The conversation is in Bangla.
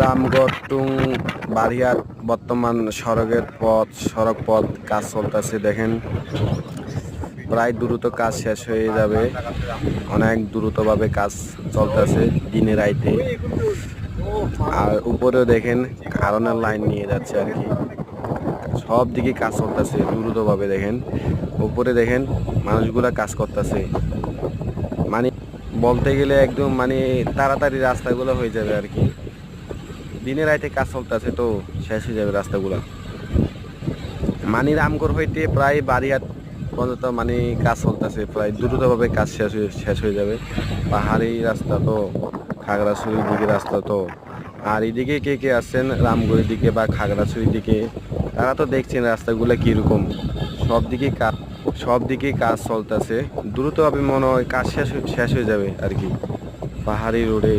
রামগড় টু বারিয়ার বর্তমান সড়ক পথ কাজ চলতেছে। দেখেন প্রায় দ্রুত কাজ শেষ হয়ে যাবে, অনেক দ্রুতভাবে কাজ চলতেছে দিনে রাইতে। আর উপরেও দেখেন কারেন্টের লাইন নিয়ে যাচ্ছে আর কি, সব দিকে কাজ চলতেছে দ্রুতভাবে। দেখেন উপরে দেখেন মানুষগুলা কাজ করতেছে, মানে বলতে গেলে একদম মানে তাড়াতাড়ি রাস্তাগুলো হয়ে যাবে আর কি। দিনে রাইতে কাজ চলতেছে তো শেষ হয়ে যাবে রাস্তাগুলা। মানে রামগড় হইতে প্রায় বারিয়াত পর্যন্ত মানে কাজ চলতেছে, প্রায় দ্রুতভাবে কাজ শেষ হয়ে যাবে। পাহাড়ি রাস্তা তো, খাগড়াছড়ির দিকে রাস্তা তো। আর এদিকে কে কে আসছেন রামগড়ের দিকে বা খাগড়াছড়ির দিকে, তারা তো দেখছেন রাস্তাগুলো কিরকম। সব দিকে কাজ চলতেছে দ্রুতভাবে, মনে হয় কাজ শেষ হয়ে যাবে আর কি। পাহাড়ি রোডে